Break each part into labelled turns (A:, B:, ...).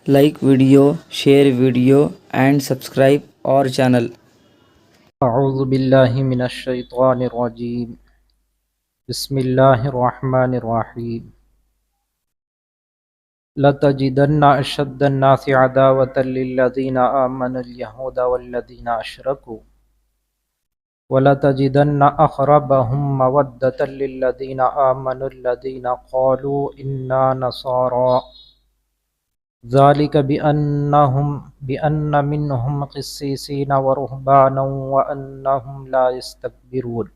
A: like video, share video and subscribe our channel.
B: اعوذ باللہ من الشیطان الرجیم بسم اللہ الرحمن الرحیم لتجدن اشد الناس عداوة للذین آمنوا اليہود والذین اشرکوا ولتجدن اقربهم مودة للذین آمنوا الذین قالوا انا نصارى ذلك بأن منهم قسيسين ورهبانا وأنهم لا يستكبرون۔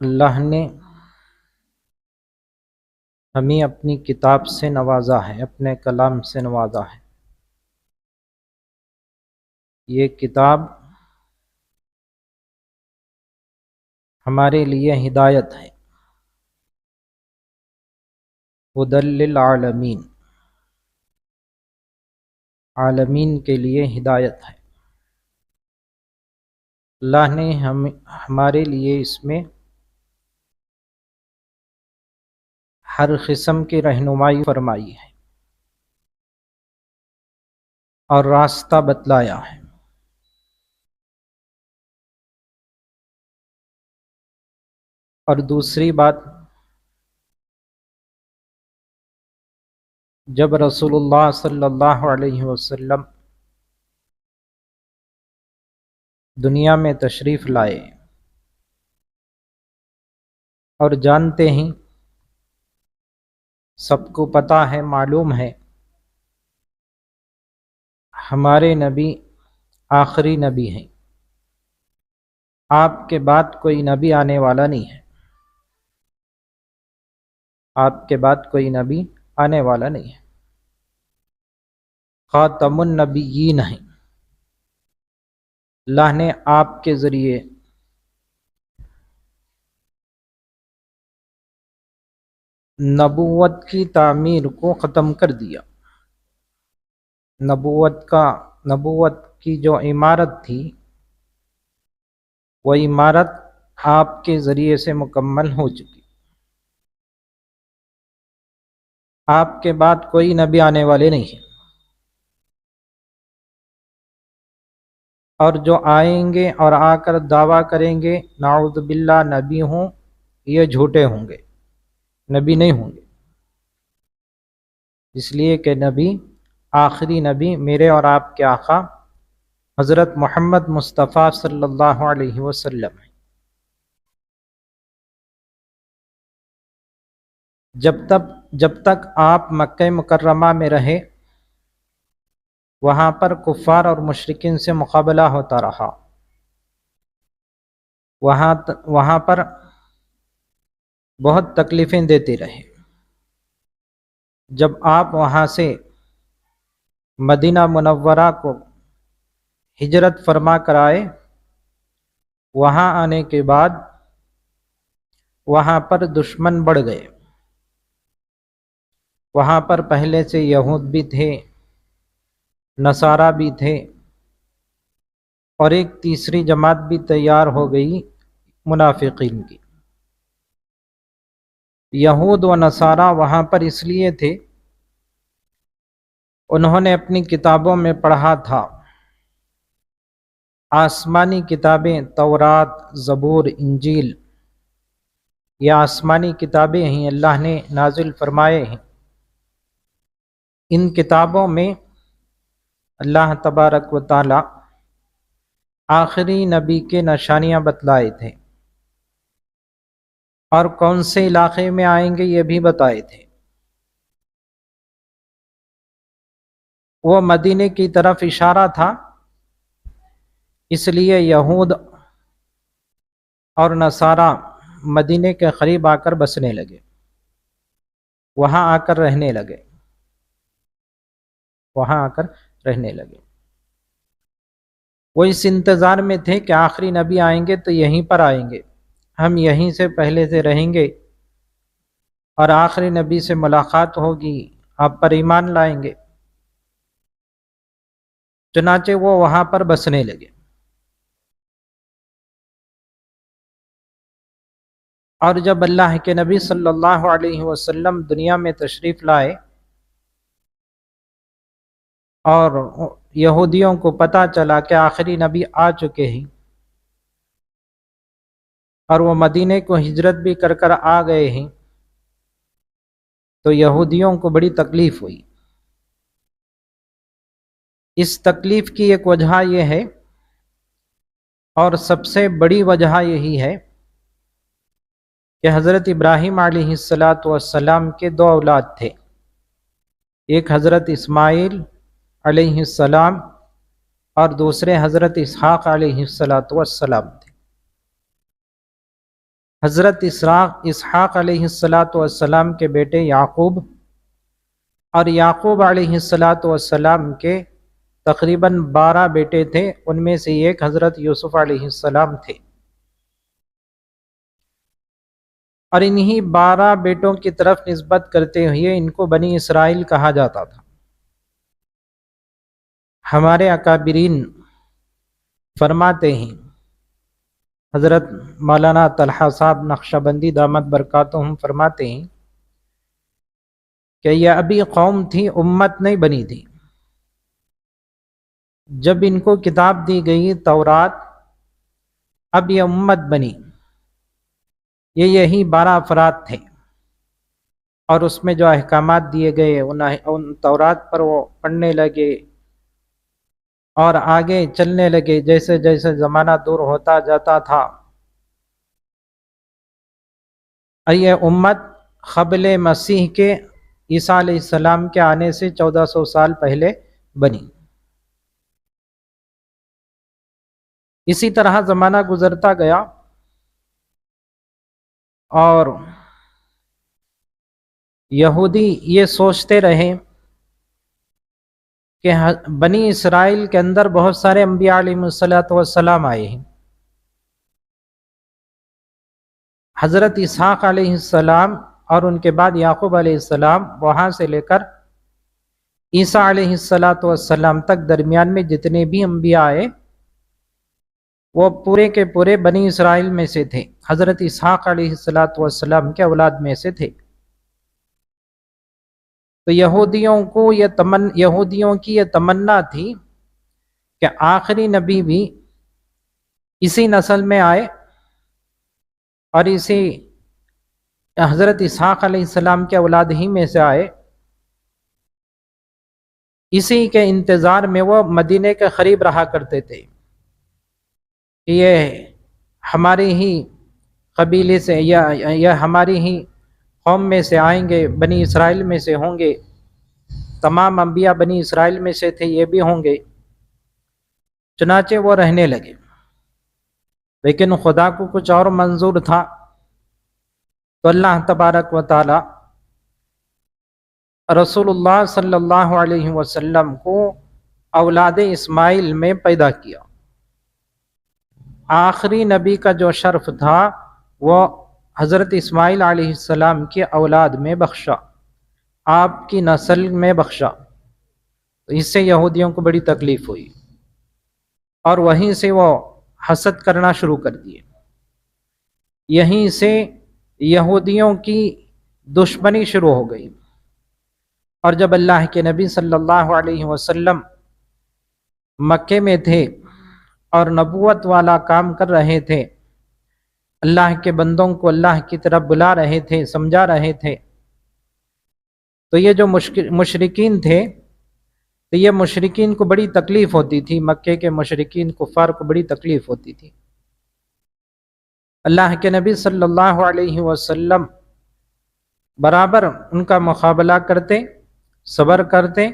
B: اللہ نے ہمیں اپنی کتاب سے نوازا ہے، اپنے کلام سے نوازا ہے۔ یہ کتاب ہمارے لیے ہدایت ہے، ہدی للعالمین، عالمین کے لیے ہدایت ہے۔ اللہ نے ہمارے لیے اس میں ہر قسم کی رہنمائی فرمائی ہے اور راستہ بتلایا ہے۔ اور دوسری بات، جب رسول اللہ صلی اللہ علیہ وسلم دنیا میں تشریف لائے اور جانتے ہیں، سب کو پتہ ہے، معلوم ہے، ہمارے نبی آخری نبی ہیں، آپ کے بعد کوئی نبی آنے والا نہیں ہے، آپ کے بعد کوئی نبی آنے والا نہیں ہے، خاتم النبیین ہیں۔ اللہ نے آپ کے ذریعے نبوت کی تعمیر کو ختم کر دیا۔ نبوت کی جو عمارت تھی، وہ عمارت آپ کے ذریعے سے مکمل ہو چکی۔ آپ کے بعد کوئی نبی آنے والے نہیں ہیں، اور جو آئیں گے اور آ کر دعویٰ کریں گے نعوذ باللہ نبی ہوں، یہ جھوٹے ہوں گے، نبی نہیں ہوں گے، اس لیے کہ نبی، آخری نبی میرے اور آپ کے آقا حضرت محمد مصطفیٰ صلی اللہ علیہ وسلم ہیں۔ جب تک آپ مکہ مکرمہ میں رہے، وہاں پر کفار اور مشرکین سے مقابلہ ہوتا رہا، وہاں پر بہت تکلیفیں دیتے رہے۔ جب آپ وہاں سے مدینہ منورہ کو ہجرت فرما کر آئے، وہاں آنے کے بعد وہاں پر دشمن بڑھ گئے۔ وہاں پر پہلے سے یہود بھی تھے، نصارہ بھی تھے، اور ایک تیسری جماعت بھی تیار ہو گئی منافقین کی۔ یہود و نصارہ وہاں پر اس لیے تھے، انہوں نے اپنی کتابوں میں پڑھا تھا، آسمانی کتابیں تورات، زبور، انجیل، یہ آسمانی کتابیں ہیں، اللہ نے نازل فرمائے ہیں۔ ان کتابوں میں اللہ تبارک و تعالی آخری نبی کے نشانیاں بتلائے تھے، اور کون سے علاقے میں آئیں گے یہ بھی بتائے تھے۔ وہ مدینے کی طرف اشارہ تھا، اس لیے یہود اور نصارہ مدینے کے قریب آ کر بسنے لگے، وہاں آ کر رہنے لگے، وہ اس انتظار میں تھے کہ آخری نبی آئیں گے تو یہیں پر آئیں گے، ہم یہیں سے پہلے سے رہیں گے اور آخری نبی سے ملاقات ہوگی، آپ پر ایمان لائیں گے۔ چنانچہ وہ وہاں پر بسنے لگے۔ اور جب اللہ کے نبی صلی اللہ علیہ وسلم دنیا میں تشریف لائے اور یہودیوں کو پتہ چلا کہ آخری نبی آ چکے ہیں اور وہ مدینے کو ہجرت بھی کر کر آ گئے ہیں، تو یہودیوں کو بڑی تکلیف ہوئی۔ اس تکلیف کی ایک وجہ یہ ہے، اور سب سے بڑی وجہ یہی ہے کہ حضرت ابراہیم علیہ السلام کے دو اولاد تھے، ایک حضرت اسماعیل علیہ السلام اور دوسرے حضرت اسحاق علیہ السلام تھے۔ حضرت اسحاق علیہ السلام کے بیٹے یعقوب، اور یعقوب علیہ السلام کے تقریباً 12 بیٹے تھے، ان میں سے ایک حضرت یوسف علیہ السلام تھے، اور انہی 12 بیٹوں کی طرف نسبت کرتے ہوئے ان کو بنی اسرائیل کہا جاتا تھا۔ ہمارے اکابرین فرماتے ہیں، حضرت مولانا طلحہ صاحب نقشبندی دامت برکاتہم فرماتے ہیں کہ یہ ابھی قوم تھی، امت نہیں بنی تھی۔ جب ان کو کتاب دی گئی تورات، اب یہ امت بنی۔ یہی 12 افراد تھے، اور اس میں جو احکامات دیے گئے ان تورات پر وہ پڑھنے لگے اور آگے چلنے لگے۔ جیسے جیسے زمانہ دور ہوتا جاتا تھا، یہ امت قبل مسیح کے عیسیٰ علیہ السلام کے آنے سے 1400 سال پہلے بنی۔ اسی طرح زمانہ گزرتا گیا، اور یہودی یہ سوچتے رہے کہ بنی اسرائیل کے اندر بہت سارے انبیاء علیہ السلام آئے ہیں۔ حضرت اسحاق علیہ السلام اور ان کے بعد یعقوب علیہ السلام، وہاں سے لے کر عیسیٰ علیہ السلام تک درمیان میں جتنے بھی انبیاء آئے وہ پورے کے پورے بنی اسرائیل میں سے تھے، حضرت اسحاق علیہ السلام کے اولاد میں سے تھے۔ تو یہودیوں کی یہ تمنا تھی کہ آخری نبی بھی اسی نسل میں آئے اور اسی حضرت اسحاق علیہ السلام کے اولاد ہی میں سے آئے۔ اسی کے انتظار میں وہ مدینے کے قریب رہا کرتے تھے، یہ ہمارے ہی قبیلے سے یا ہماری ہی قوم میں سے آئیں گے، بنی اسرائیل میں سے ہوں گے، تمام انبیاء بنی اسرائیل میں سے تھے، یہ بھی ہوں گے۔ چنانچہ وہ رہنے لگے، لیکن خدا کو کچھ اور منظور تھا، تو اللہ تبارک و تعالی رسول اللہ صلی اللہ علیہ وسلم کو اولاد اسماعیل میں پیدا کیا۔ آخری نبی کا جو شرف تھا وہ حضرت اسماعیل علیہ السلام کی اولاد میں بخشا، آپ کی نسل میں بخشا۔ تو اس سے یہودیوں کو بڑی تکلیف ہوئی، اور وہیں سے وہ حسد کرنا شروع کر دیے۔ یہیں سے یہودیوں کی دشمنی شروع ہو گئی، اور جب اللہ کے نبی صلی اللہ علیہ وسلم مکے میں تھے اور نبوت والا کام کر رہے تھے، اللہ کے بندوں کو اللہ کی طرف بلا رہے تھے، سمجھا رہے تھے، تو یہ جو مشرکین تھے، تو یہ مشرکین کو بڑی تکلیف ہوتی تھی، مکے کے مشرکین کفار کو بڑی تکلیف ہوتی تھی۔ اللہ کے نبی صلی اللہ علیہ وسلم برابر ان کا مقابلہ کرتے، صبر کرتے،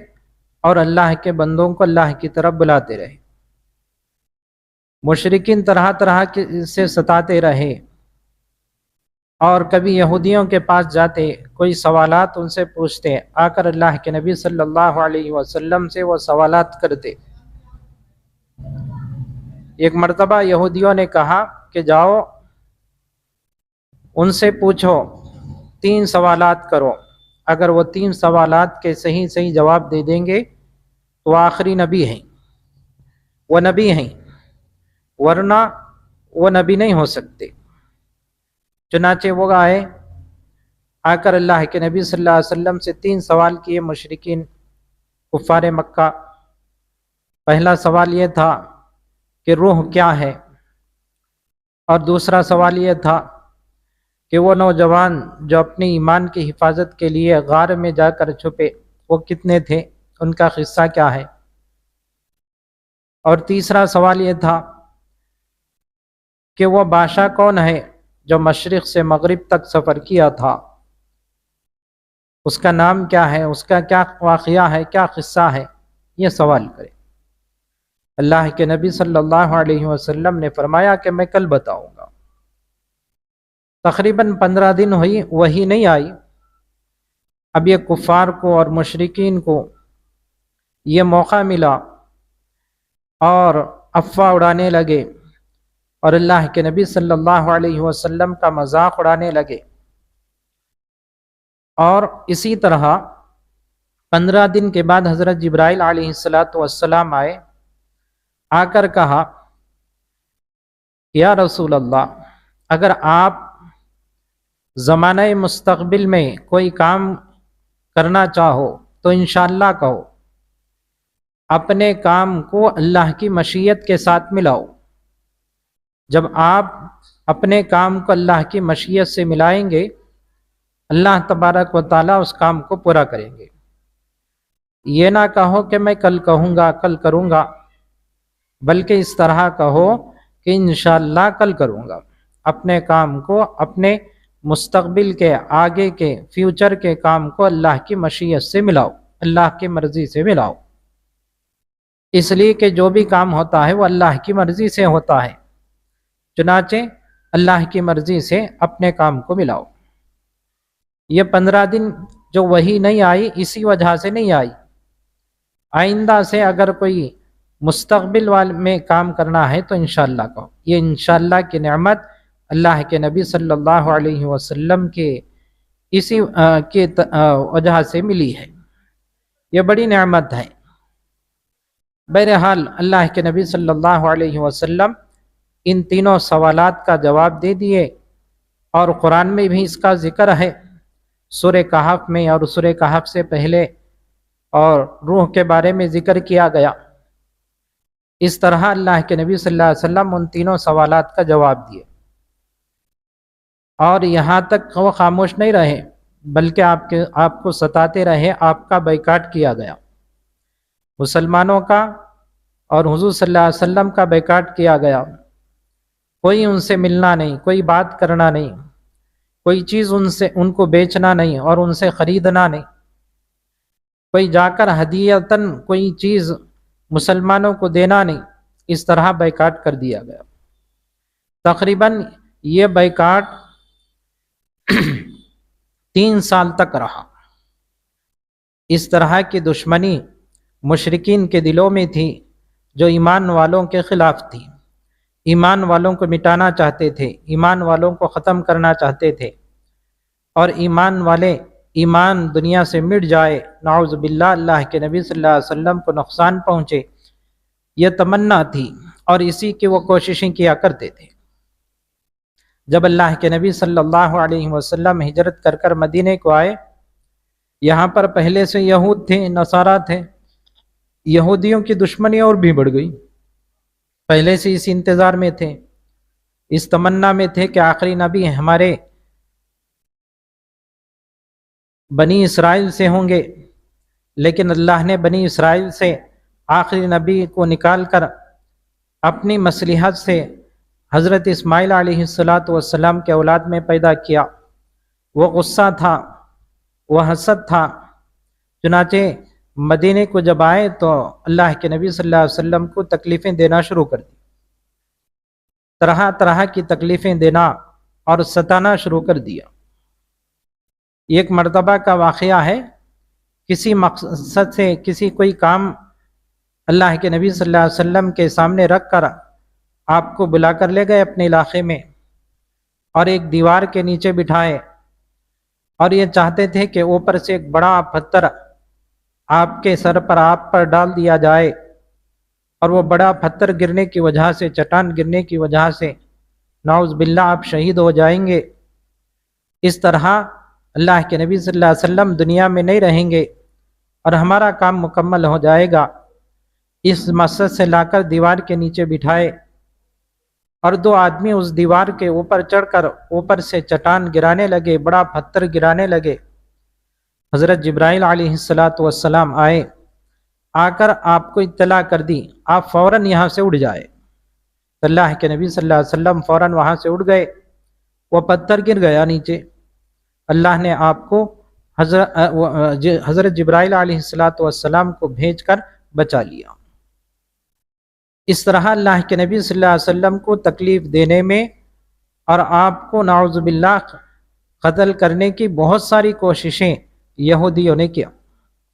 B: اور اللہ کے بندوں کو اللہ کی طرف بلاتے رہے۔ مشرکین طرح طرح سے ستاتے رہے، اور کبھی یہودیوں کے پاس جاتے، کوئی سوالات ان سے پوچھتے، آ کر اللہ کے نبی صلی اللہ علیہ وسلم سے وہ سوالات کرتے۔ ایک مرتبہ یہودیوں نے کہا کہ جاؤ ان سے پوچھو 3 سوالات کرو، اگر وہ 3 سوالات کے صحیح صحیح جواب دے دیں گے تو آخری نبی ہیں، وہ نبی ہیں، ورنہ وہ نبی نہیں ہو سکتے۔ چنانچہ وہ آ کر اللہ کے نبی صلی اللہ علیہ وسلم سے 3 سوال کیے مشرکین کفار مکہ۔ پہلا سوال یہ تھا کہ روح کیا ہے، اور دوسرا سوال یہ تھا کہ وہ نوجوان جو اپنے ایمان کی حفاظت کے لیے غار میں جا کر چھپے وہ کتنے تھے، ان کا قصہ کیا ہے، اور تیسرا سوال یہ تھا کہ وہ بادشاہ کون ہے جو مشرق سے مغرب تک سفر کیا تھا، اس کا نام کیا ہے، اس کا کیا واقعہ ہے، کیا قصہ ہے، یہ سوال کرے۔ اللہ کے نبی صلی اللہ علیہ وسلم نے فرمایا کہ میں کل بتاؤں گا۔ تقریباً 15 دن ہوئی، وہی نہیں آئی۔ اب یہ کفار کو اور مشرکین کو یہ موقع ملا اور افواہ اڑانے لگے اور اللہ کے نبی صلی اللہ علیہ وسلم کا مذاق اڑانے لگے۔ اور اسی طرح 15 دن کے بعد حضرت جبرائیل علیہ السلام آئے، آ کر کہا یا رسول اللہ، اگر آپ زمانہ مستقبل میں کوئی کام کرنا چاہو تو انشاءاللہ کہو، اپنے کام کو اللہ کی مشیت کے ساتھ ملاؤ۔ جب آپ اپنے کام کو اللہ کی مشیت سے ملائیں گے، اللہ تبارک و تعالیٰ اس کام کو پورا کریں گے۔ یہ نہ کہو کہ میں کل کہوں گا، کل کروں گا، بلکہ اس طرح کہو کہ انشاءاللہ کل کروں گا۔ اپنے کام کو، اپنے مستقبل کے، آگے کے، فیوچر کے کام کو اللہ کی مشیت سے ملاؤ، اللہ کی مرضی سے ملاؤ، اس لیے کہ جو بھی کام ہوتا ہے وہ اللہ کی مرضی سے ہوتا ہے۔ چنانچہ اللہ کی مرضی سے اپنے کام کو ملاؤ۔ یہ 15 دن جو وہی نہیں آئی، اسی وجہ سے نہیں آئی۔ آئندہ سے اگر کوئی مستقبل میں کام کرنا ہے تو انشاءاللہ کہو۔ یہ انشاءاللہ کی نعمت اللہ کے نبی صلی اللہ علیہ وسلم کے اسی کی وجہ سے ملی ہے، یہ بڑی نعمت ہے۔ بہرحال اللہ کے نبی صلی اللہ علیہ وسلم ان تینوں سوالات کا جواب دے دیے، اور قرآن میں بھی اس کا ذکر ہے، سورہ کہف میں اور سورہ کہف سے پہلے، اور روح کے بارے میں ذکر کیا گیا۔ اس طرح اللہ کے نبی صلی اللہ علیہ وسلم ان تینوں سوالات کا جواب دیے، اور یہاں تک وہ خاموش نہیں رہے، بلکہ آپ کو ستاتے رہے، آپ کا بائیکاٹ کیا گیا، مسلمانوں کا اور حضور صلی اللہ علیہ وسلم کا بائیکاٹ کیا گیا۔ کوئی ان سے ملنا نہیں، کوئی بات کرنا نہیں، کوئی چیز ان کو بیچنا نہیں اور ان سے خریدنا نہیں، کوئی جا کر ہدیتاً کوئی چیز مسلمانوں کو دینا نہیں، اس طرح بائیکاٹ کر دیا گیا۔ تقریباً یہ بائیکاٹ 3 سال تک رہا۔ اس طرح کی دشمنی مشرکین کے دلوں میں تھی، جو ایمان والوں کے خلاف تھی، ایمان والوں کو مٹانا چاہتے تھے، ایمان والوں کو ختم کرنا چاہتے تھے، اور ایمان دنیا سے مٹ جائے، نعوذ باللہ، اللہ کے نبی صلی اللہ علیہ وسلم کو نقصان پہنچے، یہ تمنا تھی، اور اسی کی وہ کوششیں کیا کرتے تھے۔ جب اللہ کے نبی صلی اللہ علیہ وسلم ہجرت کر کر مدینے کو آئے، یہاں پر پہلے سے یہود تھے، نصارہ تھے، یہودیوں کی دشمنی اور بھی بڑھ گئی۔ پہلے سے اس انتظار میں تھے، اس تمنا میں تھے کہ آخری نبی ہمارے بنی اسرائیل سے ہوں گے، لیکن اللہ نے بنی اسرائیل سے آخری نبی کو نکال کر اپنی مصلحت سے حضرت اسماعیل علیہ السلام کے اولاد میں پیدا کیا۔ وہ غصہ تھا، وہ حسد تھا، چنانچہ مدینے کو جب آئے تو اللہ کے نبی صلی اللہ علیہ وسلم کو تکلیفیں دینا شروع کر دی، طرح طرح کی تکلیفیں دینا اور ستانا شروع کر دیا۔ ایک مرتبہ کا واقعہ ہے، کسی مقصد سے کوئی کام اللہ کے نبی صلی اللہ علیہ وسلم کے سامنے رکھ کر آپ کو بلا کر لے گئے اپنے علاقے میں، اور ایک دیوار کے نیچے بٹھائے، اور یہ چاہتے تھے کہ اوپر سے ایک بڑا پتھر آپ کے سر پر آپ پر ڈال دیا جائے، اور وہ بڑا پتھر گرنے کی وجہ سے، چٹان گرنے کی وجہ سے نعوذ باللہ آپ شہید ہو جائیں گے۔ اس طرح اللہ کے نبی صلی اللہ علیہ وسلم دنیا میں نہیں رہیں گے اور ہمارا کام مکمل ہو جائے گا۔ اس مقصد سے لا کر دیوار کے نیچے بٹھائے، اور دو آدمی اس دیوار کے اوپر چڑھ کر اوپر سے چٹان گرانے لگے، بڑا پتھر گرانے لگے۔ حضرت جبرائیل علیہ السلام آئے، آ کر آپ کو اطلاع کر دی، آپ فوراً یہاں سے اٹھ جائے۔ اللہ کے نبی صلی اللہ علیہ وسلم فوراً وہاں سے اٹھ گئے، وہ پتھر گر گیا نیچے۔ اللہ نے آپ کو حضرت جبرائیل علیہ السلام کو بھیج کر بچا لیا۔ اس طرح اللہ کے نبی صلی اللہ علیہ وسلم کو تکلیف دینے میں اور آپ کو نعوذ باللہ قتل کرنے کی بہت ساری کوششیں یہودیوں نے کیا۔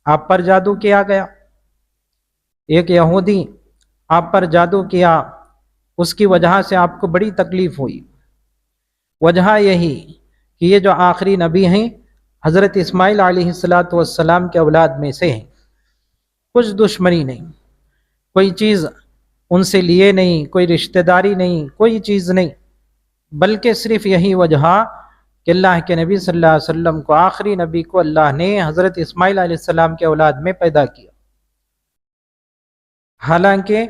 B: آپ پر جادو کیا گیا، ایک یہودی آپ پر جادو کیا، اس کی وجہ سے آپ کو بڑی تکلیف ہوئی۔ وجہ یہی کہ یہ جو آخری نبی ہیں حضرت اسماعیل علیہ السلام کے اولاد میں سے ہیں، کچھ دشمنی نہیں، کوئی چیز ان سے لیے نہیں، کوئی رشتہ داری نہیں، کوئی چیز نہیں، بلکہ صرف یہی وجہ کہ اللہ کے نبی صلی اللہ علیہ وسلم کو، آخری نبی کو اللہ نے حضرت اسماعیل علیہ السلام کے اولاد میں پیدا کیا۔ حالانکہ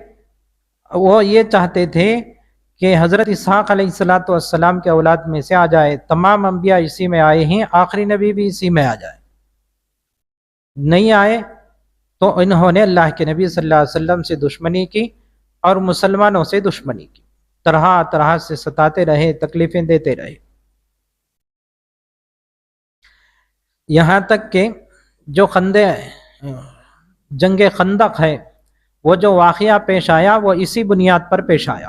B: وہ یہ چاہتے تھے کہ حضرت اسحاق علیہ السلام کے اولاد میں سے آ جائے، تمام انبیاء اسی میں آئے ہیں، آخری نبی بھی اسی میں آ جائے۔ نہیں آئے تو انہوں نے اللہ کے نبی صلی اللہ علیہ وسلم سے دشمنی کی اور مسلمانوں سے دشمنی کی، طرح طرح سے ستاتے رہے، تکلیفیں دیتے رہے، یہاں تک کہ جو جنگ خندق ہے، وہ جو واقعہ پیش آیا وہ اسی بنیاد پر پیش آیا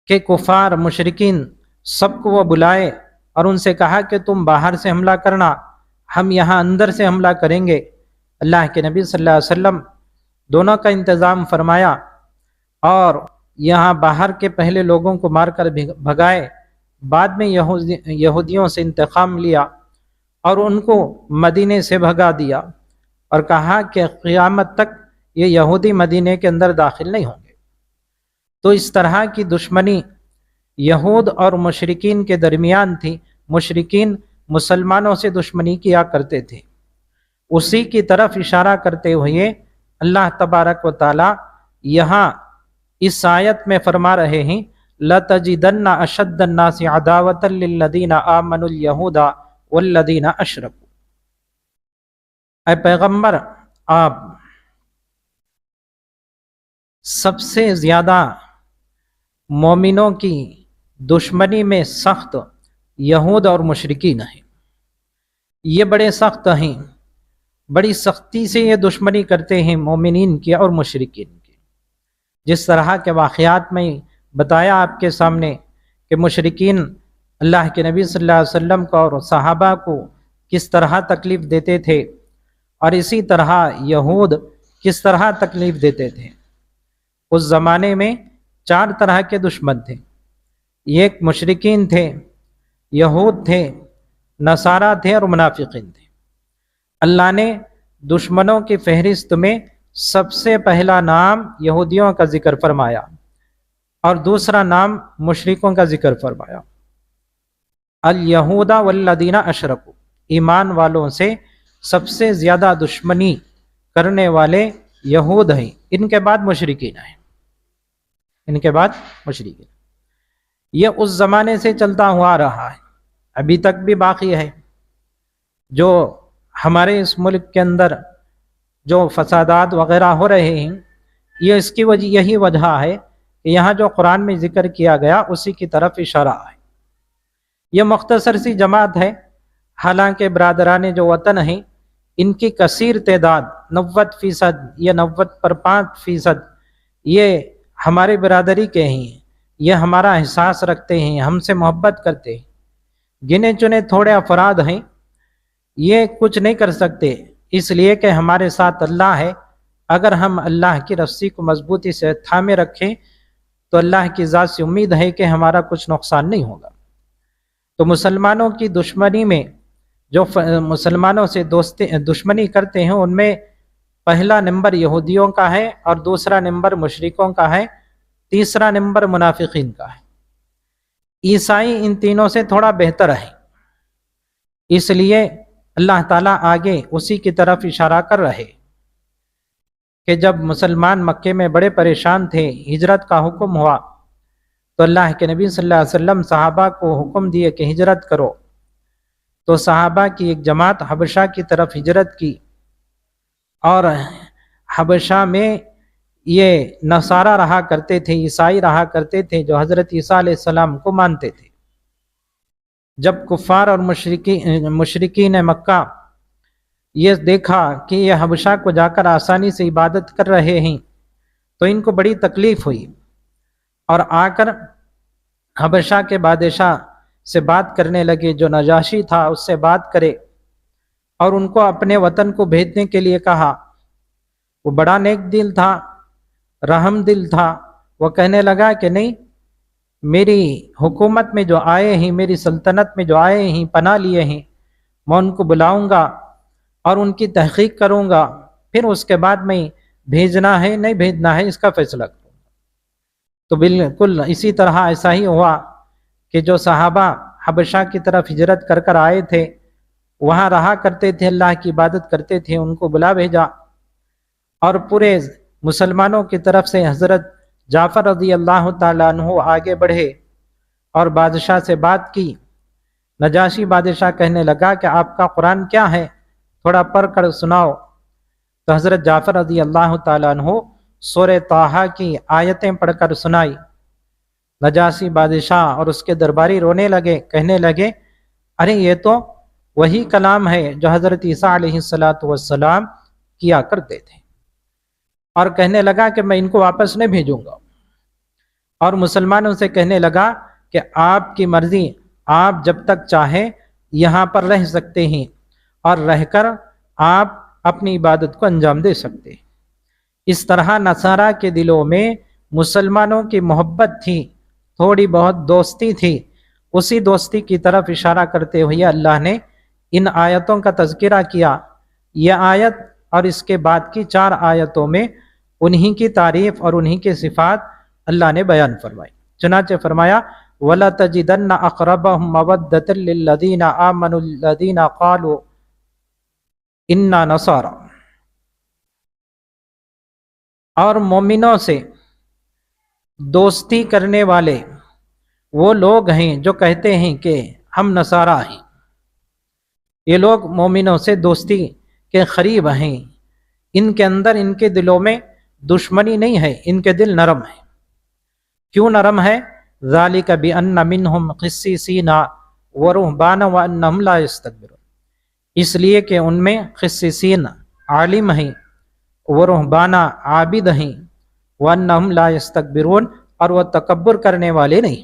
B: کہ کفار مشرکین سب کو وہ بلائے اور ان سے کہا کہ تم باہر سے حملہ کرنا، ہم یہاں اندر سے حملہ کریں گے۔ اللہ کے نبی صلی اللہ علیہ وسلم دونوں کا انتظام فرمایا، اور یہاں باہر کے پہلے لوگوں کو مار کر بھگائے، بعد میں یہودیوں سے انتقام لیا اور ان کو مدینے سے بھگا دیا، اور کہا کہ قیامت تک یہ یہودی مدینے کے اندر داخل نہیں ہوں گے۔ تو اس طرح کی دشمنی یہود اور مشرکین کے درمیان تھی۔ مشرکین مسلمانوں سے دشمنی کیا کرتے تھے، اسی کی طرف اشارہ کرتے ہوئے اللہ تبارک و تعالی یہاں اس آیت میں فرما رہے ہیں، لَتَجِدَنَّ أَشَدَّ النَّاسِ عَدَاوَةً لِلَّذِينَ آمَنُوا الْيَهُودَ وَالَّذِينَ أَشْرَكُوا۔ اے پیغمبر، آپ سب سے زیادہ مومنوں کی دشمنی میں سخت یہود اور مشرکین ہیں۔ یہ بڑے سخت ہیں، بڑی سختی سے یہ دشمنی کرتے ہیں مومنین کی اور مشرکین کی۔ جس طرح کے واقعات میں بتایا آپ کے سامنے کہ مشرکین اللہ کے نبی صلی اللہ علیہ وسلم کو اور صحابہ کو کس طرح تکلیف دیتے تھے، اور اسی طرح یہود کس طرح تکلیف دیتے تھے۔ اس زمانے میں 4 طرح کے دشمن تھے، ایک مشرکین تھے، یہود تھے، نصارہ تھے اور منافقین تھے۔ اللہ نے دشمنوں کی فہرست میں سب سے پہلا نام یہودیوں کا ذکر فرمایا اور دوسرا نام مشرکوں کا ذکر فرمایا۔ الیہود والذین اشرکوا، ایمان والوں سے سب سے زیادہ دشمنی کرنے والے یہود ہیں، ان کے بعد مشرکین ہیں، ان کے بعد مشرکین۔ یہ اس زمانے سے چلتا ہوا آ رہا ہے، ابھی تک بھی باقی ہے۔ جو ہمارے اس ملک کے اندر جو فسادات وغیرہ ہو رہے ہیں، یہ اس کی وجہ یہی وجہ ہے کہ یہاں جو قرآن میں ذکر کیا گیا اسی کی طرف اشارہ ہے۔ یہ مختصر سی جماعت ہے، حالانکہ برادران جو وطن ہیں ان کی کثیر تعداد 90%، یہ 90.5% یہ ہماری برادری کے ہیں، یہ ہمارا احساس رکھتے ہیں، ہم سے محبت کرتے ہیں۔ گنے چنے تھوڑے افراد ہیں، یہ کچھ نہیں کر سکتے، اس لیے کہ ہمارے ساتھ اللہ ہے۔ اگر ہم اللہ کی رسی کو مضبوطی سے تھامے رکھیں تو اللہ کی ذات سے امید ہے کہ ہمارا کچھ نقصان نہیں ہوگا۔ تو مسلمانوں کی دشمنی میں جو مسلمانوں سے دشمنی کرتے ہیں ان میں پہلا نمبر یہودیوں کا ہے، اور دوسرا نمبر مشرکوں کا ہے، تیسرا نمبر منافقین کا ہے۔ عیسائی ان تینوں سے تھوڑا بہتر ہے، اس لیے اللہ تعالیٰ آگے اسی کی طرف اشارہ کر رہے کہ جب مسلمان مکے میں بڑے پریشان تھے، ہجرت کا حکم ہوا تو اللہ کے نبی صلی اللہ علیہ وسلم صحابہ کو حکم دیے کہ ہجرت کرو، تو صحابہ کی ایک جماعت حبشہ کی طرف ہجرت کی، اور حبشہ میں یہ نصارہ رہا کرتے تھے، عیسائی رہا کرتے تھے جو حضرت عیسیٰ علیہ السلام کو مانتے تھے۔ جب کفار اور مشرکین مکہ یہ دیکھا کہ یہ حبشہ کو جا کر آسانی سے عبادت کر رہے ہیں تو ان کو بڑی تکلیف ہوئی، اور آ کر حبشہ کے بادشاہ سے بات کرنے لگے، جو نجاشی تھا اس سے بات کرے، اور ان کو اپنے وطن کو بھیجنے کے لیے کہا۔ وہ بڑا نیک دل تھا، رحم دل تھا، وہ کہنے لگا کہ نہیں، میری حکومت میں جو آئے ہیں، میری سلطنت میں جو آئے ہیں، پناہ لیے ہیں، میں ان کو بلاؤں گا اور ان کی تحقیق کروں گا، پھر اس کے بعد میں بھیجنا ہے نہیں بھیجنا ہے اس کا فیصلہ کروں گا۔ تو بالکل اسی طرح ایسا ہی ہوا کہ جو صحابہ حبشہ کی طرف ہجرت کر کر آئے تھے، وہاں رہا کرتے تھے، اللہ کی عبادت کرتے تھے، ان کو بلا بھیجا، اور پورے مسلمانوں کی طرف سے حضرت جعفر رضی اللہ تعالیٰ عنہ آگے بڑھے اور بادشاہ سے بات کی۔ نجاشی بادشاہ کہنے لگا کہ آپ کا قرآن کیا ہے، تھوڑا پڑھ کر سناؤ۔ تو حضرت جعفر رضی اللہ تعالیٰ عنہ سورہ طٰہٰ کی آیتیں پڑھ کر سنائی۔ نجاشی بادشاہ اور اس کے درباری رونے لگے، کہنے لگے ارے یہ تو وہی کلام ہے جو حضرت عیسیٰ علیہ السلام کیا کرتے تھے، اور کہنے لگا کہ میں ان کو واپس نہیں بھیجوں گا، اور مسلمانوں سے کہنے لگا کہ آپ کی مرضی، آپ جب تک چاہیں یہاں پر رہ سکتے ہیں، اور رہ کر آپ اپنی عبادت کو انجام دے سکتے ہیں۔ اس طرح نصارہ کے دلوں میں مسلمانوں کی محبت تھی، تھوڑی بہت دوستی تھی، اسی دوستی کی طرف اشارہ کرتے ہوئے اللہ نے ان آیتوں کا تذکرہ کیا۔ یہ آیت اور اس کے بعد کی 4 آیتوں میں انہی کی تعریف اور انہی کے صفات اللہ نے بیان فرمائی۔ چنانچہ فرمایا وَلَتَجِدَنَّ أَقْرَبَهُمْ مَوَدَّةً لِلَّذِينَ آمَنُوا الَّذِينَ قَالُوا إِنَّا نَصَارَىٰ، اور مومنوں سے دوستی کرنے والے وہ لوگ ہیں جو کہتے ہیں کہ ہم نصارہ ہیں۔ یہ لوگ مومنوں سے دوستی کے قریب ہیں، ان کے اندر، ان کے دلوں میں دشمنی نہیں ہے، ان کے دل نرم ہیں۔ کیوں نرم ہے؟ ذَلِكَ بِأَنَّ مِنْهُمْ قِسِّيسِينَ وَرُهْبَانًا وَأَنَّهُمْ لَا يَسْتَكْبِرُونَ، اس لیے کہ ان میں قسیسین عالم ہیں، ورہبانہ عابد ہیں، وَأَنَّهُمْ لَا يَسْتَكْبِرُونَ، اور وہ تکبر کرنے والے نہیں۔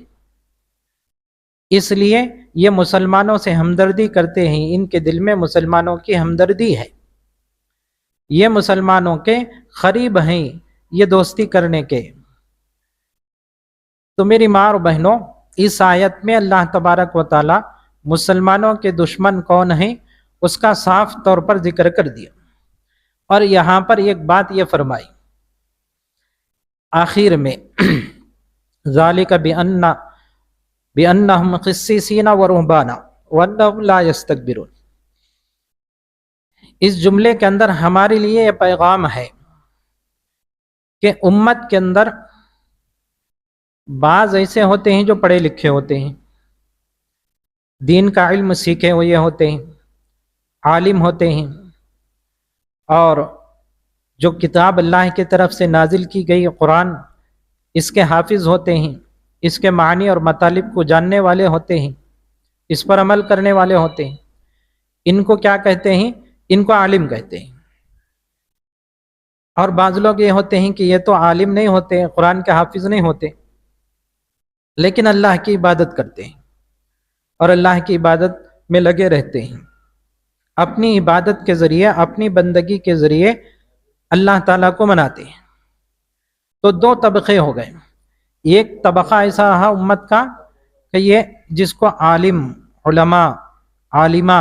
B: اس لیے یہ مسلمانوں سے ہمدردی کرتے ہیں، ان کے دل میں مسلمانوں کی ہمدردی ہے، یہ مسلمانوں کے قریب ہیں یہ دوستی کرنے کے۔ تو میری ماں اور بہنوں، اس آیت میں اللہ تبارک و تعالی مسلمانوں کے دشمن کون ہیں اس کا صاف طور پر ذکر کر دیا، اور یہاں پر ایک بات یہ فرمائی آخر میں ذالک بأنہم قسیسین ورہبانا وانہم لا یستکبرون۔ اس جملے کے اندر ہمارے لیے یہ پیغام ہے کہ امت کے اندر بعض ایسے ہوتے ہیں جو پڑھے لکھے ہوتے ہیں، دین کا علم سیکھے ہوئے ہوتے ہیں، عالم ہوتے ہیں، اور جو کتاب اللہ کی طرف سے نازل کی گئی قرآن اس کے حافظ ہوتے ہیں، اس کے معنی اور مطالب کو جاننے والے ہوتے ہیں، اس پر عمل کرنے والے ہوتے ہیں۔ ان کو کیا کہتے ہیں؟ ان کو عالم کہتے ہیں۔ اور بعض لوگ یہ ہوتے ہیں کہ یہ تو عالم نہیں ہوتے، قرآن کے حافظ نہیں ہوتے، لیکن اللہ کی عبادت کرتے ہیں اور اللہ کی عبادت میں لگے رہتے ہیں، اپنی عبادت کے ذریعے، اپنی بندگی کے ذریعے اللہ تعالیٰ کو مناتے ہیں۔ تو 2 طبقے ہو گئے۔ ایک طبقہ ایسا رہا امت کا کہ یہ جس کو عالم، علماء، عالمہ،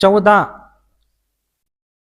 B: 14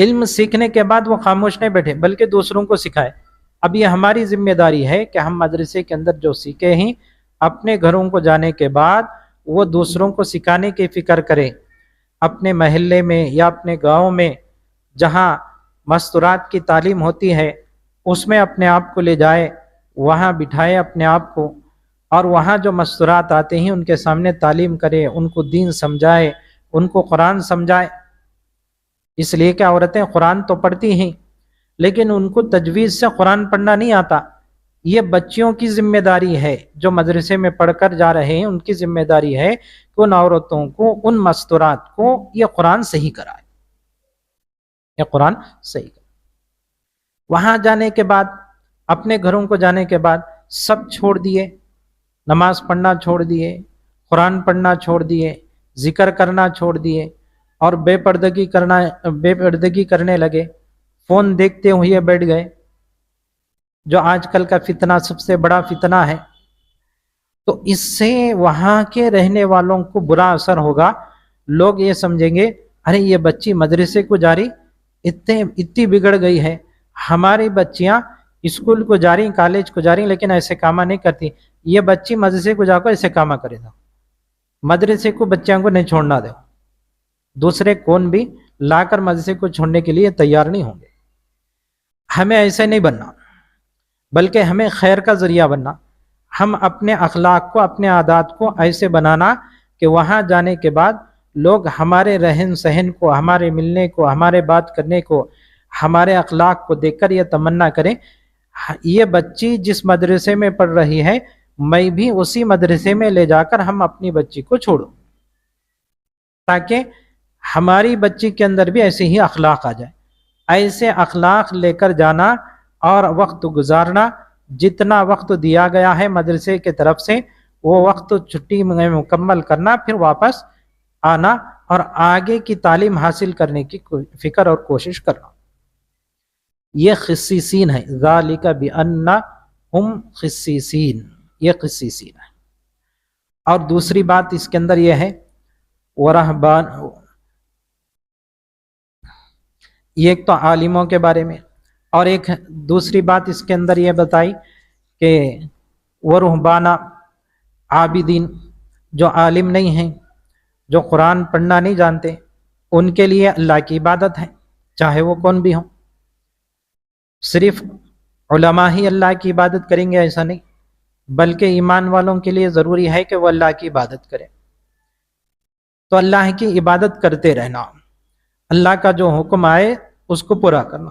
B: علم سیکھنے کے بعد وہ خاموش نہیں بیٹھے بلکہ دوسروں کو سکھائے۔ اب یہ ہماری ذمہ داری ہے کہ ہم مدرسے کے اندر جو سیکھے ہیں اپنے گھروں کو جانے کے بعد وہ دوسروں کو سکھانے کی فکر کریں۔ اپنے محلے میں یا اپنے گاؤں میں جہاں مستورات کی تعلیم ہوتی ہے اس میں اپنے آپ کو لے جائے، وہاں بٹھائے اپنے آپ کو، اور وہاں جو مستورات آتے ہیں ان کے سامنے تعلیم کرے، ان کو دین سمجھائے، ان کو قرآن سمجھائے۔ اس لیے کہ عورتیں قرآن تو پڑھتی ہیں لیکن ان کو تجوید سے قرآن پڑھنا نہیں آتا۔ یہ بچیوں کی ذمہ داری ہے جو مدرسے میں پڑھ کر جا رہے ہیں، ان کی ذمہ داری ہے کہ ان عورتوں کو، ان مستورات کو یہ قرآن صحیح کرائے، یہ قرآن صحیح کرائے۔ وہاں جانے کے بعد، اپنے گھروں کو جانے کے بعد سب چھوڑ دیے، نماز پڑھنا چھوڑ دیے، قرآن پڑھنا چھوڑ دیے، ذکر کرنا چھوڑ دیے، اور بے پردگی کرنے لگے، فون دیکھتے ہوئے بیٹھ گئے، جو آج کل کا فتنہ سب سے بڑا فتنہ ہے۔ تو اس سے وہاں کے رہنے والوں کو برا اثر ہوگا۔ لوگ یہ سمجھیں گے ارے یہ بچی مدرسے کو جاری اتنی بگڑ گئی ہے، ہماری بچیاں اسکول کو جاری، کالج کو جاری، لیکن ایسے کامہ نہیں کرتی، یہ بچی مدرسے کو جا کر ایسے کامہ کرے گا۔ مدرسے کو بچیاں کو نہیں چھوڑنا دے، دوسرے کون بھی لا کر مدرسے کو چھوڑنے کے لیے تیار نہیں ہوں گے۔ ہمیں ایسے نہیں بننا، بلکہ ہمیں خیر کا ذریعہ بننا۔ ہم اپنے اخلاق کو، اپنے عادات کو ایسے بنانا کہ وہاں جانے کے بعد لوگ ہمارے رہن سہن کو، ہمارے ملنے کو، ہمارے بات کرنے کو، ہمارے اخلاق کو دیکھ کر یہ تمنا کریں یہ بچی جس مدرسے میں پڑھ رہی ہے میں بھی اسی مدرسے میں لے جا کر ہم اپنی بچی کو چھوڑوں، تاکہ ہماری بچی کے اندر بھی ایسے ہی اخلاق آ جائے۔ ایسے اخلاق لے کر جانا اور وقت گزارنا، جتنا وقت دیا گیا ہے مدرسے کی طرف سے وہ وقت چھٹی میں مکمل کرنا، پھر واپس آنا اور آگے کی تعلیم حاصل کرنے کی فکر اور کوشش کرنا۔ یہ خصیصین ہے، ذالک بأنہم خصیصین، یہ خصیصین ہے۔ اور دوسری بات اس کے اندر یہ ہے ورہبان، یہ ایک تو عالموں کے بارے میں، اور ایک دوسری بات اس کے اندر یہ بتائی کہ ورہبانا، عابدین، جو عالم نہیں ہیں، جو قرآن پڑھنا نہیں جانتے، ان کے لیے اللہ کی عبادت ہے، چاہے وہ کون بھی ہوں۔ صرف علماء ہی اللہ کی عبادت کریں گے ایسا نہیں، بلکہ ایمان والوں کے لیے ضروری ہے کہ وہ اللہ کی عبادت کریں۔ تو اللہ کی عبادت کرتے رہنا، اللہ کا جو حکم آئے اس کو پورا کرنا۔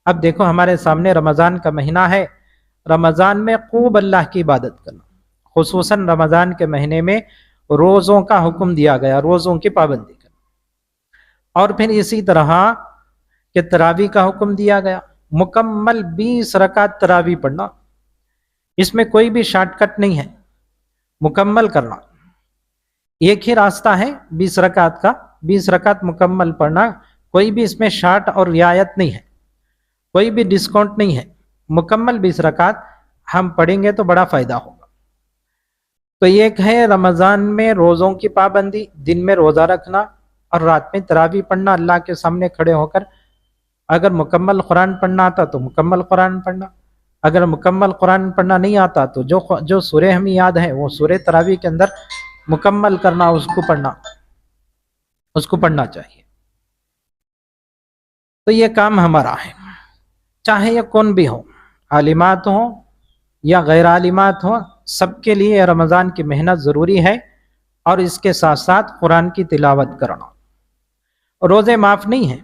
B: اب دیکھو ہمارے سامنے رمضان کا مہینہ ہے، رمضان میں خوب اللہ کی عبادت کرنا، خصوصاً رمضان کے مہینے میں روزوں کا حکم دیا گیا، روزوں کی پابندی کرنا، اور پھر اسی طرح کہ تراویح کا حکم دیا گیا، مکمل 20 رکعت تراویح پڑھنا، اس میں کوئی بھی شارٹ کٹ نہیں ہے، مکمل کرنا۔ ایک ہی راستہ ہے 20 رکعت کا، 20 رکعت مکمل پڑھنا، کوئی بھی اس میں شارٹ اور رعایت نہیں ہے، کوئی بھی ڈسکاؤنٹ نہیں ہے، مکمل 20 رکعت ہم پڑھیں گے تو بڑا فائدہ ہوگا۔ تو ایک ہے رمضان میں روزوں کی پابندی، دن میں روزہ رکھنا اور رات میں تراویح پڑھنا، اللہ کے سامنے کھڑے ہو کر۔ اگر مکمل قرآن پڑھنا آتا تو مکمل قرآن پڑھنا، اگر مکمل قرآن پڑھنا نہیں آتا تو جو سورہ ہمیں یاد ہے وہ سورہ تراویح کے اندر مکمل کرنا، اس کو پڑھنا چاہیے۔ تو یہ کام ہمارا ہے، چاہے یہ کون بھی ہو، عالمات ہوں یا غیر عالمات ہوں، سب کے لیے رمضان کی محنت ضروری ہے، اور اس کے ساتھ ساتھ قرآن کی تلاوت کرنا۔ روزے معاف نہیں ہیں،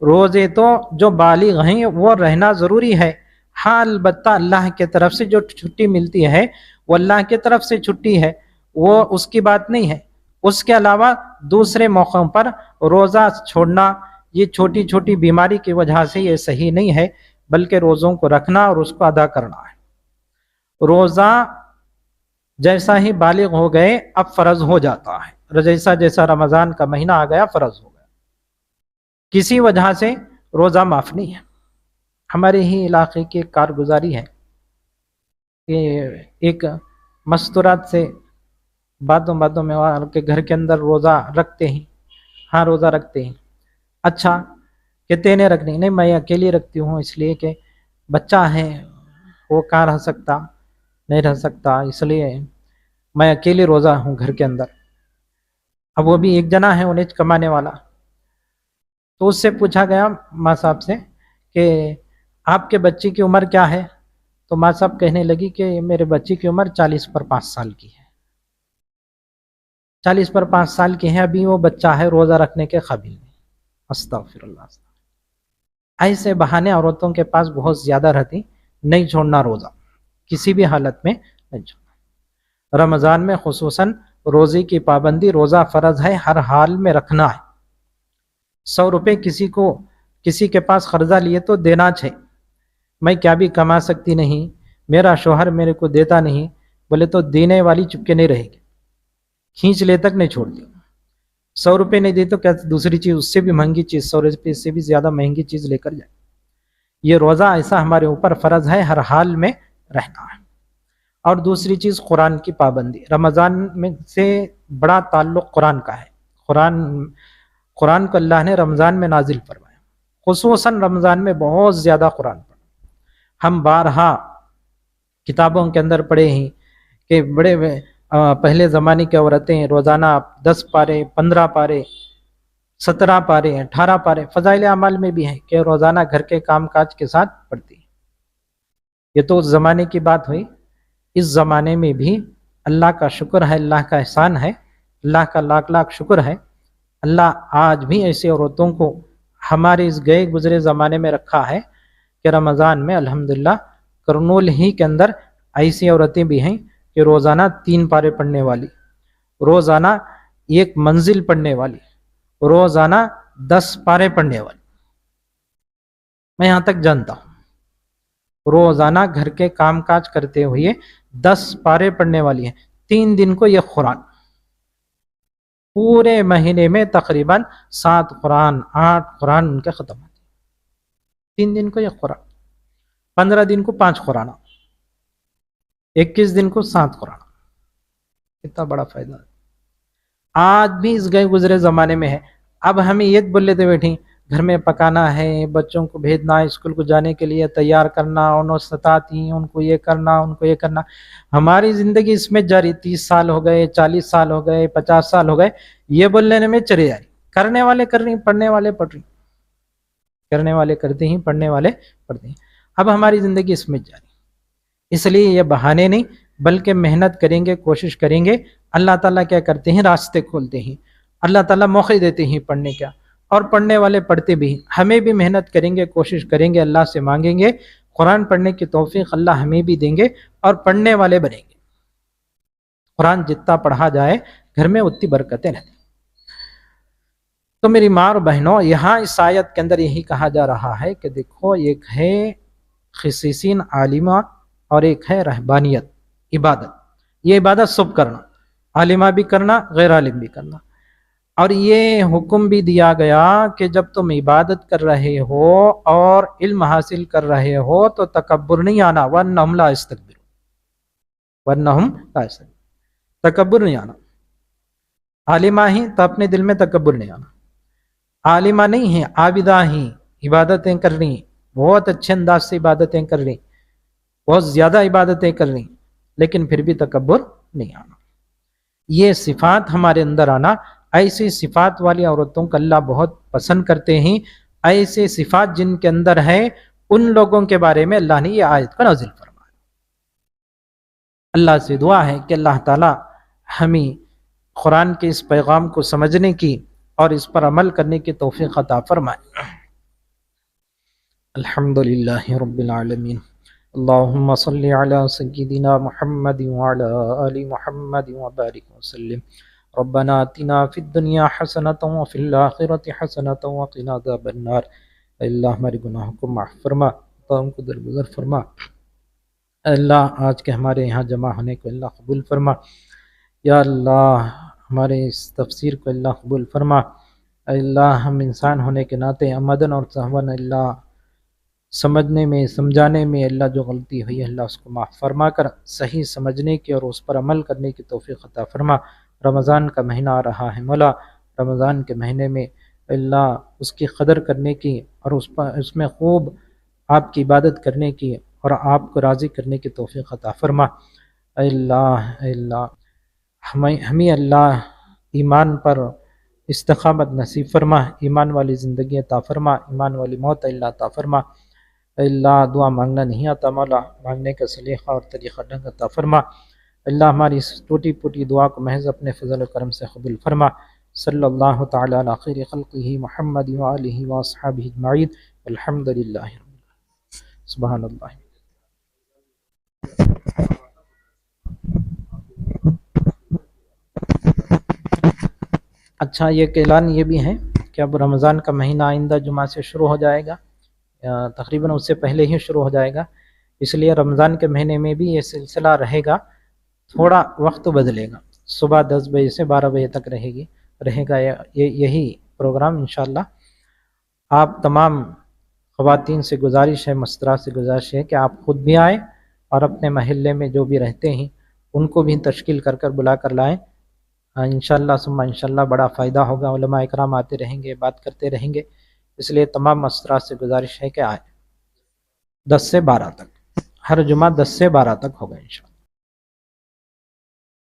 B: روزے تو جو بالغ ہیں وہ رہنا ضروری ہے، ہاں البتہ اللہ کی طرف سے جو چھٹی ملتی ہے وہ اللہ کی طرف سے چھٹی ہے، وہ اس کی بات نہیں ہے۔ اس کے علاوہ دوسرے موقعوں پر روزہ چھوڑنا، یہ چھوٹی چھوٹی بیماری کی وجہ سے یہ صحیح نہیں ہے، بلکہ روزوں کو رکھنا اور اس کو ادا کرنا ہے۔ روزہ جیسا ہی بالغ ہو گئے اب فرض ہو جاتا ہے، جیسا رمضان کا مہینہ آ گیا فرض ہو گیا، کسی وجہ سے روزہ معاف نہیں ہے۔ ہمارے ہی علاقے کی ایک کارگزاری ہے کہ ایک مستورات سے باتوں میں ان کے گھر کے اندر روزہ رکھتے ہیں، ہاں روزہ رکھتے ہیں۔ اچھا کہتے نہیں رکھنی، نہیں میں اکیلی رکھتی ہوں اس لیے کہ بچہ ہے وہ کہاں رہ سکتا، نہیں رہ سکتا، اس لیے میں اکیلی روزہ ہوں گھر کے اندر۔ اب وہ بھی ایک جنا ہے انہیں کمانے والا، تو اس سے پوچھا گیا ماں صاحب سے کہ آپ کے بچے کی عمر کیا ہے؟ تو ماں صاحب کہنے لگی کہ میرے بچے کی عمر 40 پر 5 سال کی ہے، 40 پر 5 سال کی ہے، ابھی وہ بچہ ہے روزہ رکھنے کے قابل نہیں۔ استغفر اللہ۔ ایسے بہانے عورتوں کے پاس بہت زیادہ رہتی، نہیں چھوڑنا روزہ کسی بھی حالت میں نہیں چھوڑنا۔ رمضان میں خصوصاً روزے کی پابندی، روزہ فرض ہے، ہر حال میں رکھنا ہے۔ 100 روپے کسی کے پاس قرضہ لیے تو دینا چاہیے۔ میں کیا بھی کما سکتی نہیں، میرا شوہر میرے کو دیتا نہیں، بولے تو دینے والی چپکے نہیں رہے گی، کھینچ لے تک نہیں چھوڑتی۔ 100 روپے نہیں دی تو کیا دوسری چیز اس سے بھی مہنگی چیز، 100 روپے سے بھی زیادہ مہنگی چیز لے کر جائے۔ یہ روزہ ایسا ہمارے اوپر فرض ہے، ہر حال میں رہنا ہے۔ اور دوسری چیز قرآن کی پابندی۔ رمضان میں سے بڑا تعلق قرآن کا ہے۔ قرآن کو اللہ نے رمضان میں نازل فرمایا، خصوصاً رمضان میں بہت زیادہ قرآن پڑھا۔ ہم بارہا کتابوں کے اندر پڑھے ہیں کہ بڑے پہلے زمانے کی عورتیں روزانہ 10 پارے، 15 پارے، 17 پارے، 18 پارے، فضائل اعمال میں بھی ہے کہ روزانہ گھر کے کام کاج کے ساتھ پڑھتی ہیں۔ یہ تو اس زمانے کی بات ہوئی۔ اس زمانے میں بھی اللہ کا شکر ہے، اللہ کا احسان ہے، اللہ کا لاکھ لاکھ شکر ہے، اللہ آج بھی ایسے عورتوں کو ہمارے اس گئے گزرے زمانے میں رکھا ہے کہ رمضان میں الحمدللہ کرنول ہی کے اندر ایسی عورتیں بھی ہیں کہ روزانہ 3 پارے پڑھنے والی، روزانہ 1 منزل پڑھنے والی، روزانہ 10 پارے پڑھنے والی، میں یہاں تک جانتا ہوں۔ روزانہ گھر کے کام کاج کرتے ہوئے 10 پارے پڑھنے والی ہیں۔ 3 دن کو یہ قرآن، پورے مہینے میں تقریباً 7 قرآن 8 قرآن ان کے ختم ہوتے ہیں۔ 3 دن کو یہ قرآن، 15 دن کو 5 قرآن، 21 دن کو 7 قرآن۔ کتنا بڑا فائدہ ہے۔ آج بھی اس گئے گزرے زمانے میں ہے۔ اب ہمیں یہ بول لیتے بیٹھیں گھر میں پکانا ہے، بچوں کو بھیجنا ہے، اسکول کو جانے کے لیے تیار کرنا، انہوں ستاتی، ان کو یہ کرنا، ان کو یہ کرنا۔ ہماری زندگی اس میں جاری، 30 سال ہو گئے، 40 سال ہو گئے، 50 سال ہو گئے، یہ بول لینے میں چلے جا رہی۔ کرنے والے کر رہی، پڑھنے والے پڑھ رہی، کرنے والے کرتے ہیں، پڑھنے والے پڑھتے ہیں۔ اب ہماری زندگی اس میں جاری، اس لیے یہ بہانے نہیں بلکہ محنت کریں گے، کوشش کریں گے، اللہ تعالیٰ کیا کرتے ہیں، راستے کھولتے ہیں، اللہ تعالیٰ موقع دیتے ہیں پڑھنے کا، اور پڑھنے والے پڑھتے بھی ہیں۔ ہمیں بھی محنت کریں گے، کوشش کریں گے، اللہ سے مانگیں گے قرآن پڑھنے کی توفیق اللہ ہمیں بھی دیں گے اور پڑھنے والے بنیں گے۔ قرآن جتنا پڑھا جائے گھر میں اتنی برکتیں رہتی۔ تو میری ماں اور بہنوں، یہاں اس آیت کے اندر یہی کہا جا رہا ہے کہ دیکھو، ایک ہے خصیصین عالمہ اور ایک ہے رہبانیت، عبادت۔ یہ عبادت سب کرنا، عالمہ بھی کرنا، غیر عالم بھی کرنا۔ اور یہ حکم بھی دیا گیا کہ جب تم عبادت کر رہے ہو اور علم حاصل کر رہے ہو تو تکبر نہیں آنا، وَأَنَّهُمْ لَا يَسْتَكْبِرُونَ، وَأَنَّهُمْ لَا يَسْتَكْبِرُونَ، تکبر نہیں آنا۔ عالمہ ہی تو اپنے دل میں تکبر نہیں آنا، عالمہ نہیں ہیں، عابدہ ہی، عبادتیں کر رہی، بہت اچھے انداز سے عبادتیں کر رہی، بہت زیادہ عبادتیں کر رہی، لیکن پھر بھی تکبر نہیں آنا۔ یہ صفات ہمارے اندر آنا، ایسی صفات والی عورتوں کو اللہ بہت پسند کرتے ہیں۔ ایسے صفات جن کے اندر ہے ان لوگوں کے بارے میں اللہ نے یہ آیت کو نازل فرمایا۔ اللہ سے دعا ہے کہ اللہ تعالی ہمیں قرآن کے اس پیغام کو سمجھنے کی اور اس پر عمل کرنے کی توفیق عطا فرمائے۔ الحمدللہ رب العالمین، اللہم صلی علی سیدنا محمد وعلی آل محمد وبارک وسلم۔ ربنا آتنا فی الدنیا حسنۃ وفی الآخرۃ حسنۃ وقنا عذاب النار۔ اے اللہ ہمارے گناہوں کو معاف فرما، خطاؤں کو درگزر فرما۔ اے اللہ آج کے ہمارے یہاں جمع ہونے کو اللہ قبول فرما۔ یا اللہ ہمارے اس تفسیر کو اللہ قبول فرما۔ اے اللہ ہم انسان ہونے کے ناطے عمدن اور سہون اللہ سمجھنے میں، سمجھانے میں اللہ جو غلطی ہوئی ہے اللہ اس کو معاف فرما کر صحیح سمجھنے کی اور اس پر عمل کرنے کی توفیق عطا فرما۔ رمضان کا مہینہ آ رہا ہے مولا، رمضان کے مہینے میں اللہ اس کی قدر کرنے کی اور اس میں خوب آپ کی عبادت کرنے کی اور آپ کو راضی کرنے کی توفیق عطا فرما۔ اے اللہ ہمیں اللہ ایمان پر استقامت نصیب فرما، ایمان والی زندگی عطا فرما، ایمان والی موت اللہ عطا فرما۔ اے اللہ دعا مانگنا نہیں آتا مولا، مانگنے کا سلیقہ اور طریقہ ڈھنگ عطا فرما۔ اللہ ہماری اس ٹوٹی پھوٹی دعا کو محض اپنے فضل و کرم سے قبول فرما۔ صلی اللہ تعالی علی خیر خلقہ محمد وآلہ واصحابہ اجمعین، الحمد للہ رب العالمین۔ سبحان اللہ۔ اچھا، یہ اعلان یہ بھی ہے کہ اب رمضان کا مہینہ آئندہ جمعہ سے شروع ہو جائے گا، تقریباً اس سے پہلے ہی شروع ہو جائے گا، اس لیے رمضان کے مہینے میں بھی یہ سلسلہ رہے گا، تھوڑا وقت بدلے گا، صبح 10 بجے سے 12 بجے تک رہے گا یہی پروگرام انشاءاللہ۔ آپ تمام خواتین سے گزارش ہے، مسترات سے گزارش ہے کہ آپ خود بھی آئیں اور اپنے محلے میں جو بھی رہتے ہیں ان کو بھی تشکیل کر بلا کر لائیں، انشاءاللہ ثم انشاءاللہ بڑا فائدہ ہوگا۔ علماء اکرام آتے رہیں گے، بات کرتے رہیں گے، اس لیے تمام مسترات سے گزارش ہے کہ آئیں 10 سے 12 تک، ہر جمعہ 10 سے 12 تک ہوگا انشاءاللہ۔